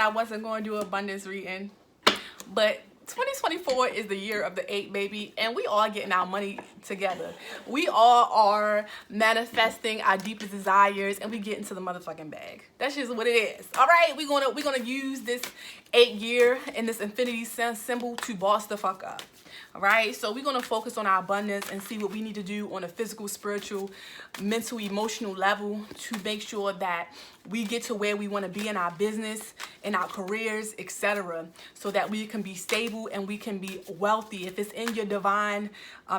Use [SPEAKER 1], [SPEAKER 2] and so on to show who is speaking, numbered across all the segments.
[SPEAKER 1] I wasn't going to do abundance reading, but 2024 is the year of the 8, baby, and we all getting our money together. We all are manifesting our deepest desires, and we get into the motherfucking bag. That's just what it is. All right, we're gonna use this 8 year and this infinity symbol to boss the fuck up. All right, so we're gonna focus on our abundance and see what we need to do on a physical, spiritual, mental, emotional level to make sure that we get to where we want to be in our business, in our careers, etc., so that we can be stable and we can be wealthy. If it's in your divine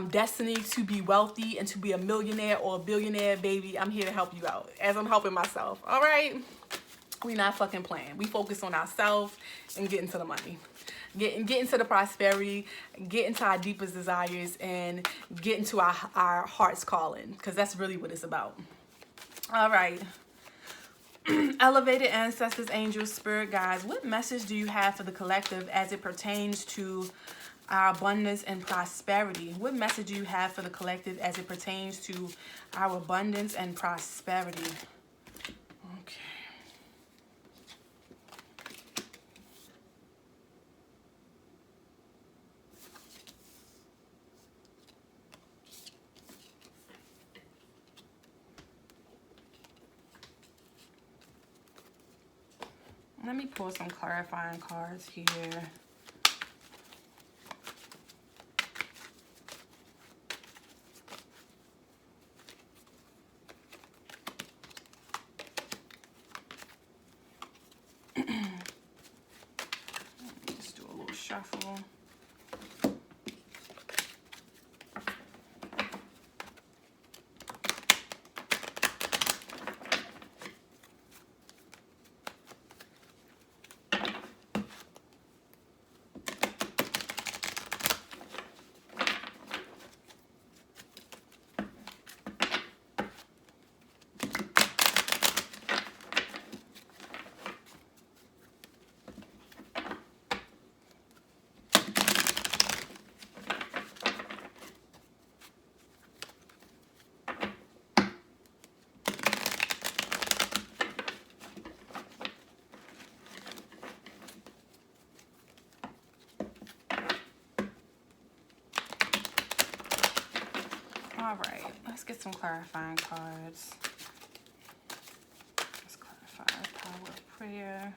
[SPEAKER 1] destiny to be wealthy and to be a millionaire or a billionaire, baby, I'm here to help you out as I'm helping myself. All right, we not fucking playing. We focus on ourselves and getting to the money. Get into the prosperity, get into our deepest desires, and get into our heart's calling, because that's really what it's about. All right. Elevated ancestors, angels, spirit guides, what message do you have for the collective as it pertains to our abundance and prosperity? What message do you have for the collective as it pertains to our abundance and prosperity? Okay. Let me pull some clarifying cards here. Let's do a little shuffle. All right, let's get some clarifying cards. Let's clarify the power of prayer.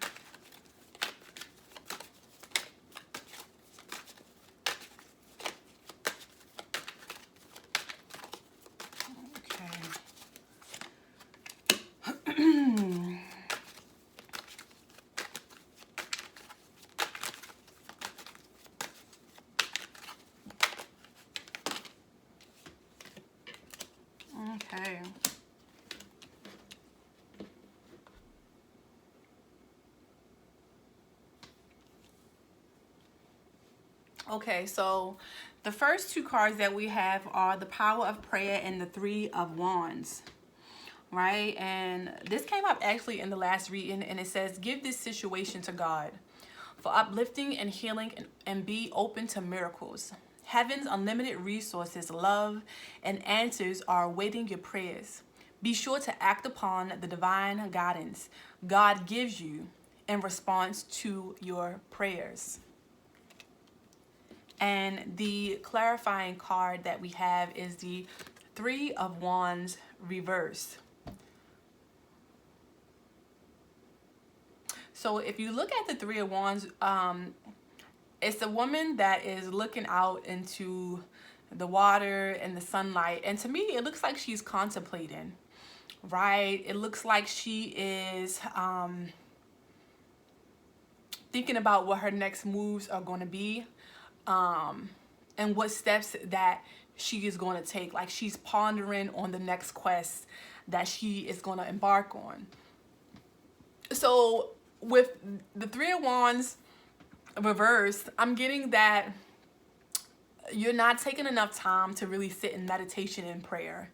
[SPEAKER 1] Okay. Okay, so the first two cards that we have are the power of prayer and the 3 of wands, right? And this came up actually in the last reading, and it says, give this situation to God for uplifting and healing, and be open to miracles. Heaven's unlimited resources, love, and answers are awaiting your prayers. Be sure to act upon the divine guidance God gives you in response to your prayers. And the clarifying card that we have is the 3 of Wands reversed. So if you look at the 3 of Wands, it's a woman that is looking out into the water and the sunlight. And to me, it looks like she's contemplating, right? It looks like she is thinking about what her next moves are going to be, and what steps that she is going to take. Like, she's pondering on the next quest that she is going to embark on. So with the 3 of Wands reversed, I'm getting that you're not taking enough time to really sit in meditation and prayer.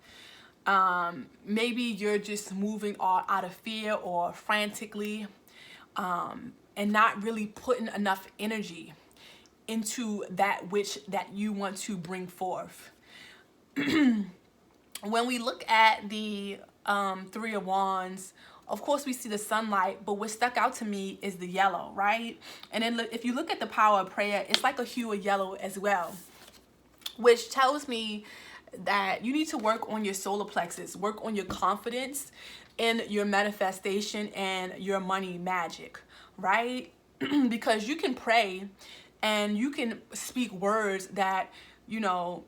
[SPEAKER 1] Maybe you're just moving out of fear or frantically, and not really putting enough energy into that which that you want to bring forth. When we look at the 3 of Wands, Of course, we see the sunlight, but what stuck out to me is the yellow, right? And then if you look at the power of prayer, it's like a hue of yellow as well, which tells me that you need to work on your solar plexus, work on your confidence in your manifestation and your money magic, right? Because you can pray and you can speak words that, you know,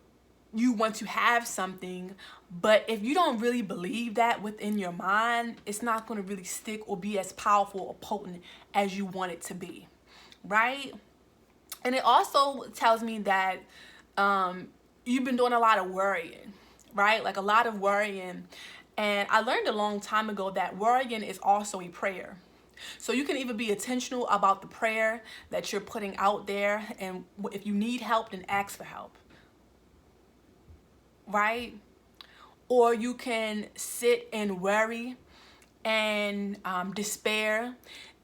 [SPEAKER 1] you want to have something, but if you don't really believe that within your mind, it's not going to really stick or be as powerful or potent as you want it to be, right? And it also tells me that you've been doing a lot of worrying, right? Like a lot of worrying. And I learned a long time ago that worrying is also a prayer. So you can either be intentional about the prayer that you're putting out there, and if you need help, then ask for help, right? Or you can sit and worry and despair,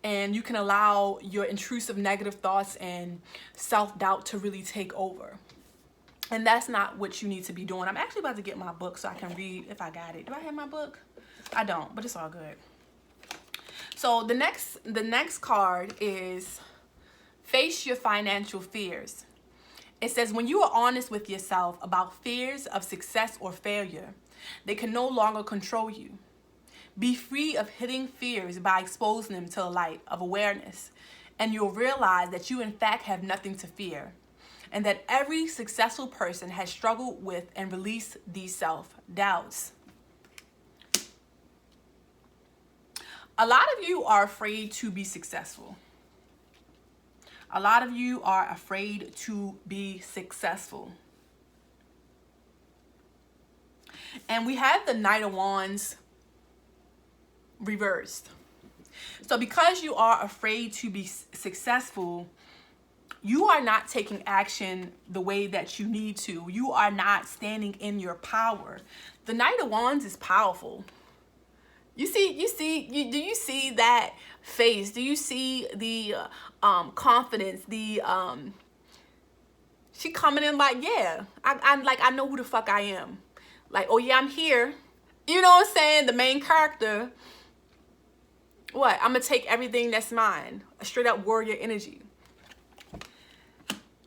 [SPEAKER 1] and you can allow your intrusive negative thoughts and self-doubt to really take over. And that's not what you need to be doing. I'm actually about to get my book so I can read if I got it. Do I have my book? I don't, but it's all good. So the next card is face your financial fears. It says, when you are honest with yourself about fears of success or failure, they can no longer control you. Be free of hidden fears by exposing them to the light of awareness, and you'll realize that you in fact have nothing to fear, and that every successful person has struggled with and released these self-doubts. A lot of you are afraid to be successful. A lot of you are afraid to be successful. And we have the Knight of Wands reversed. So because you are afraid to be successful, you are not taking action the way that you need to. You are not standing in your power. The Knight of Wands is powerful. Do you see that face? Do you see the confidence? She coming in like, yeah, I know who the fuck I am. Like, oh yeah, I'm here. You know what I'm saying? The main character. What? I'm gonna take everything that's mine. A straight up warrior energy.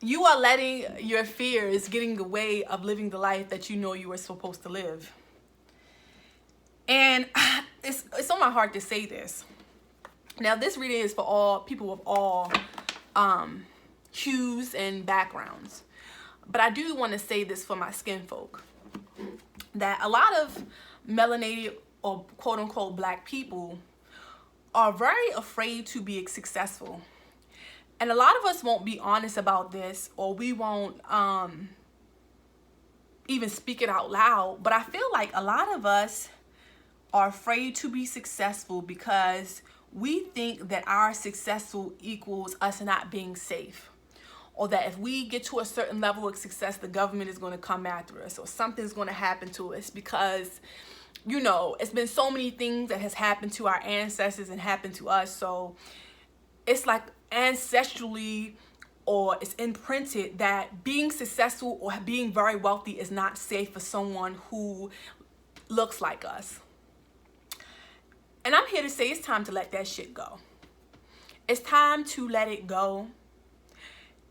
[SPEAKER 1] You are letting your fears get in the way of living the life that you know you were supposed to live. And it's on my heart to say this. Now, this reading is for all people of all hues and backgrounds. But I do want to say this for my skin folk. That a lot of melanated or quote unquote black people are very afraid to be successful. And a lot of us won't be honest about this, or we won't even speak it out loud. But I feel like a lot of us are afraid to be successful because we think that our successful equals us not being safe, or that if we get to a certain level of success, the government is going to come after us, or something's going to happen to us because, you know, it's been so many things that has happened to our ancestors and happened to us. So it's like ancestrally, or it's imprinted that being successful or being very wealthy is not safe for someone who looks like us. And I'm here to say it's time to let that shit go. It's time to let it go.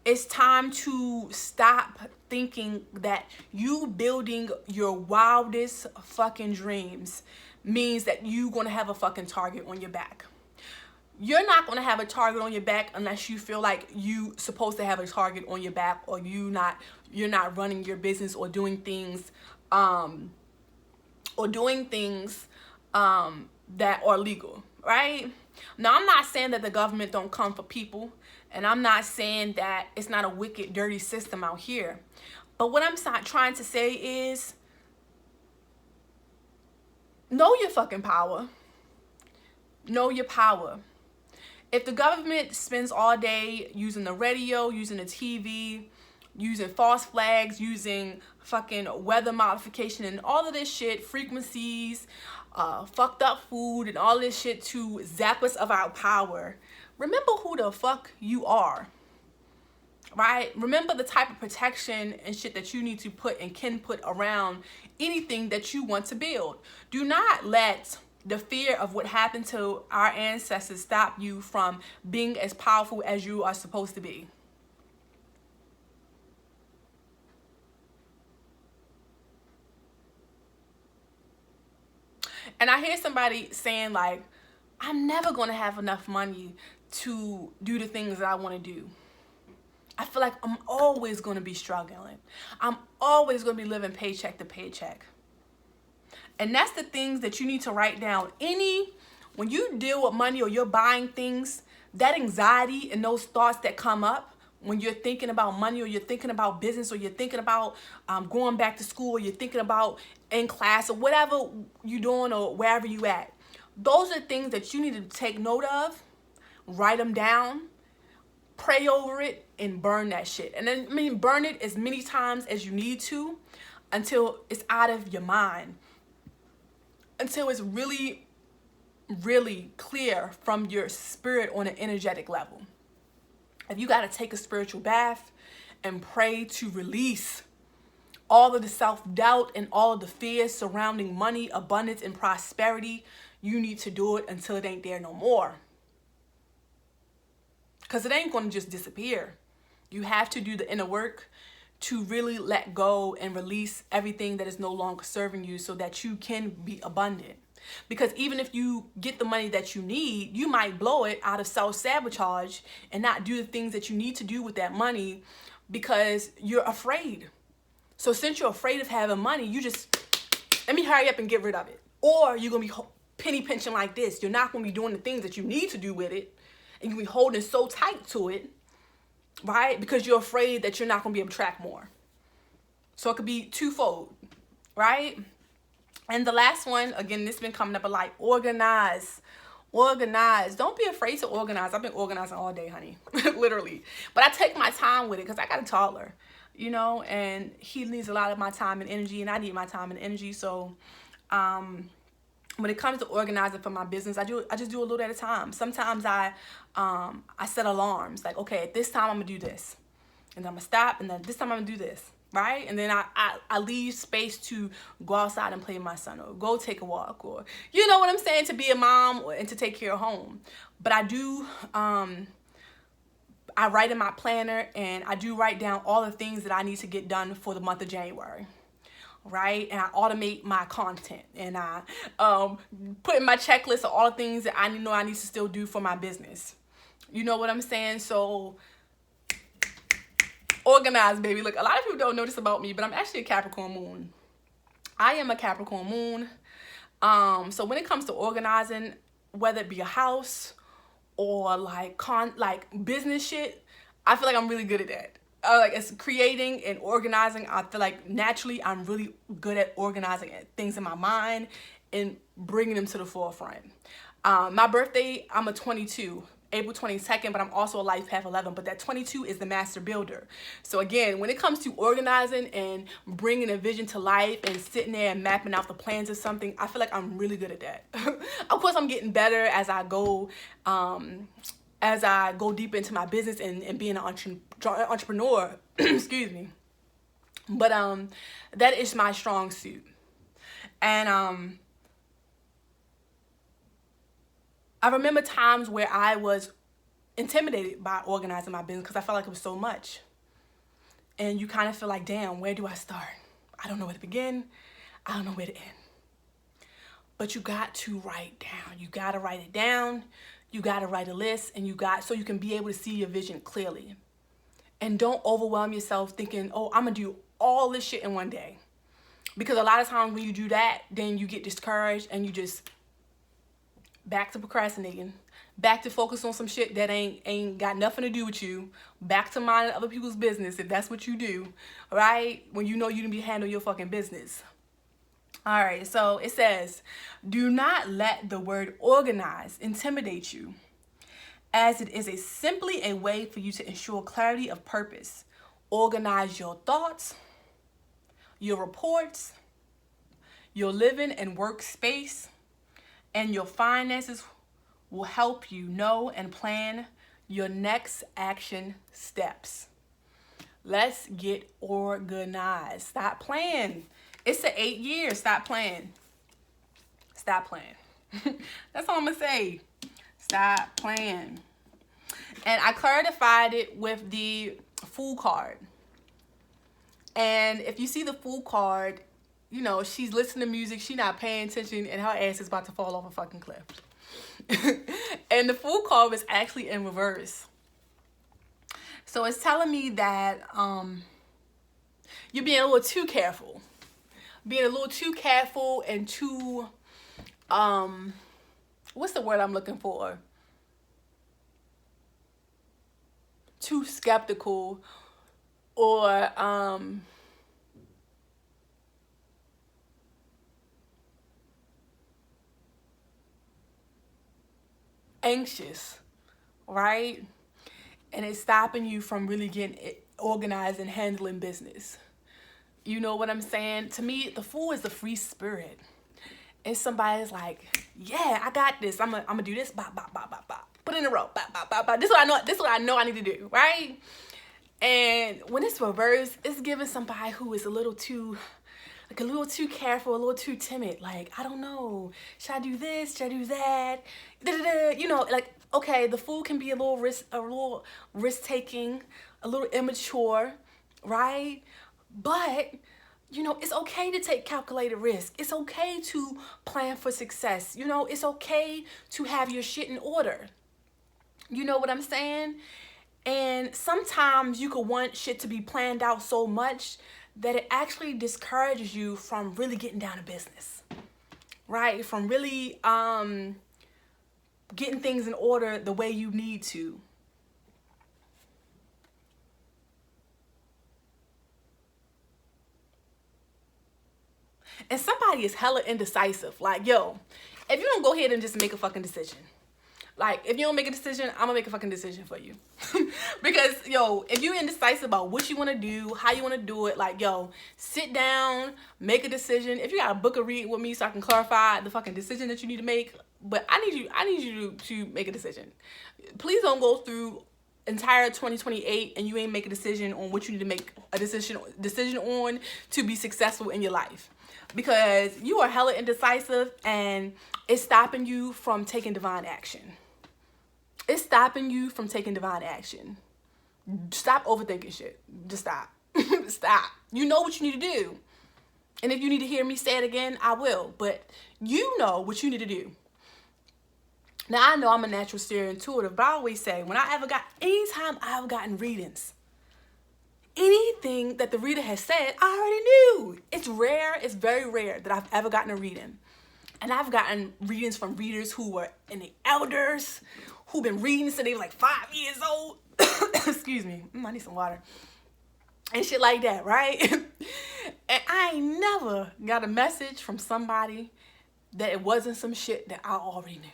[SPEAKER 1] It's time to stop thinking that you building your wildest fucking dreams means that you're going to have a fucking target on your back. You're not going to have a target on your back unless you feel like you supposed to have a target on your back, or you're not running your business or doing things that are legal, right? Now, I'm not saying that the government don't come for people, and I'm not saying that it's not a wicked, dirty system out here. But what I'm trying to say is, know your fucking power. Know your power. If the government spends all day using the radio, using the TV, using false flags, using fucking weather modification and all of this shit, frequencies, fucked up food and all this shit to zap us of our power, remember who the fuck you are, right? Remember the type of protection and shit that you need to put and can put around anything that you want to build. Do not let the fear of what happened to our ancestors stop you from being as powerful as you are supposed to be. And I hear somebody saying like, I'm never going to have enough money to do the things that I want to do. I feel like I'm always going to be struggling. I'm always going to be living paycheck to paycheck. And that's the things that you need to write down. When you deal with money or you're buying things, that anxiety and those thoughts that come up when you're thinking about money, or you're thinking about business, or you're thinking about going back to school, or you're thinking about in class, or whatever you're doing, or wherever you at. Those are things that you need to take note of, write them down, pray over it, and burn that shit. And then, burn it as many times as you need to until it's out of your mind. Until it's really, really clear from your spirit on an energetic level. If you got to take a spiritual bath and pray to release all of the self-doubt and all of the fears surrounding money, abundance, and prosperity, you need to do it until it ain't there no more. Because it ain't going to just disappear. You have to do the inner work to really let go and release everything that is no longer serving you so that you can be abundant. Because even if you get the money that you need, you might blow it out of self-sabotage and not do the things that you need to do with that money because you're afraid. So since you're afraid of having money, you just, let me hurry up and get rid of it. Or you're going to be penny pinching like this. You're not going to be doing the things that you need to do with it. And you'll be holding so tight to it, right? Because you're afraid that you're not going to be able to track more. So it could be twofold, right? And the last one, again, this has been coming up a lot. Organize. Organize. Don't be afraid to organize. I've been organizing all day, honey. Literally. But I take my time with it because I got a toddler, you know, and he needs a lot of my time and energy, and I need my time and energy. So when it comes to organizing for my business, I just do a little at a time. Sometimes I set alarms. Like, okay, at this time I'm going to do this. And then I'm going to stop, and then this time I'm going to do this. Right? And then I leave space to go outside and play with my son, or go take a walk, or, you know what I'm saying, to be a mom and to take care of home. But I do, I write in my planner, and I do write down all the things that I need to get done for the month of January. Right? And I automate my content, and I put in my checklist of all the things that I know I need to still do for my business. You know what I'm saying? So organized, baby. Look, a lot of people don't know this about me, but I'm actually a Capricorn moon. I am a Capricorn moon. So when it comes to organizing, whether it be a house or like business shit, I feel like I'm really good at that. Like, it's creating and organizing. I feel like naturally I'm really good at organizing things in my mind and bringing them to the forefront. My birthday, I'm a 22. April 22nd, but I'm also a life path 11, but that 22 is the master builder. So again, when it comes to organizing and bringing a vision to life and sitting there and mapping out the plans of something, I feel like I'm really good at that. Of course, I'm getting better as I go deep into my business and being an entrepreneur. Excuse me. But that is my strong suit. And I remember times where I was intimidated by organizing my business because I felt like it was so much. And you kind of feel like, damn, where do I start? I don't know where to begin. I don't know where to end. But you got to write down. You got to write it down. You got to write a list, and so you can be able to see your vision clearly. And don't overwhelm yourself thinking, oh, I'm going to do all this shit in one day. Because a lot of times when you do that, then you get discouraged and you just back to procrastinating, back to focus on some shit that ain't got nothing to do with you, back to minding other people's business if that's what you do, right? When you know you didn't handle your fucking business. All right, so it says, do not let the word organize intimidate you, as it is simply a way for you to ensure clarity of purpose. Organize your thoughts, your reports, your living and work space, and your finances will help you know and plan your next action steps. Let's get organized. Stop playing. It's 8 years. Stop playing. Stop playing. That's all I'm gonna say. Stop playing. And I clarified it with the Fool card. And if you see the Fool card, you know, she's listening to music, she's not paying attention, and her ass is about to fall off a fucking cliff. And the Fool card was actually in reverse. So it's telling me that you're being a little too careful. Being a little too careful and too, what's the word I'm looking for? Too skeptical, or anxious, right? And it's stopping you from really getting organized and handling business. You know what I'm saying? To me, the Fool is the free spirit. It's somebody's like, yeah, I got this. I'm gonna do this. Bop, bop, bop, bop, bop. Put in a row. Bop, bop, bop, bop. This is what I know. This is what I know I need to do, right? And when it's reversed, it's giving somebody who is a little too careful, a little too timid. Like, I don't know. Should I do this? Should I do that? Da-da-da. You know, like, okay, the Fool can be a little risk taking, a little immature, right? But, you know, it's okay to take calculated risk. It's okay to plan for success. You know, it's okay to have your shit in order. You know what I'm saying? And sometimes you could want shit to be planned out so much that it actually discourages you from really getting down to business, right? From really getting things in order the way you need to. And somebody is hella indecisive. Like, yo, if you don't go ahead and just make a fucking decision. Like, if you don't make a decision, I'm gonna make a fucking decision for you. Because, yo, if you're indecisive about what you want to do, how you want to do it, like, yo, sit down, make a decision. If you got to book a read with me so I can clarify the fucking decision that you need to make, but I need you to make a decision. Please don't go through entire 2028 and you ain't make a decision on what you need to make a decision on to be successful in your life. Because you are hella indecisive and it's stopping you from taking divine action. It's stopping you from taking divine action. Stop overthinking shit. Just stop. Stop. You know what you need to do. And if you need to hear me say it again, I will. But you know what you need to do. Now, I know I'm a natural seer intuitive, but I always say, anytime I've gotten readings, anything that the reader has said, I already knew. It's rare. It's very rare that I've ever gotten a reading. And I've gotten readings from readers who were in the elders, who've been reading since they were like 5 years old. Excuse me. I need some water. And shit like that, right? And I ain't never got a message from somebody that it wasn't some shit that I already knew.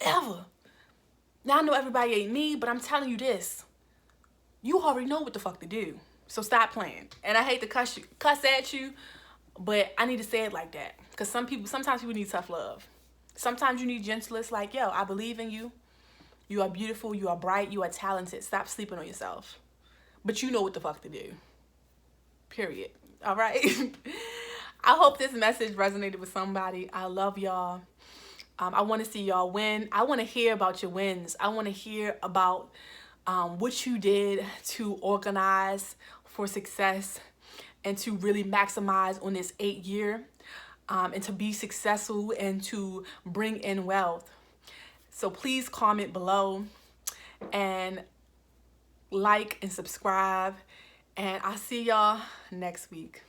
[SPEAKER 1] Ever. Now, I know everybody ain't me, but I'm telling you this. You already know what the fuck to do. So stop playing. And I hate to cuss at you, but I need to say it like that. Because sometimes people need tough love. Sometimes you need gentleness, like, yo, I believe in you. You are beautiful, you are bright, you are talented. Stop sleeping on yourself. But you know what the fuck to do. Period. All right? I hope this message resonated with somebody. I love y'all. I want to see y'all win. I want to hear about your wins. I want to hear about what you did to organize for success and to really maximize on this 8 year and to be successful and to bring in wealth. So please comment below and like and subscribe, and I'll see y'all next week.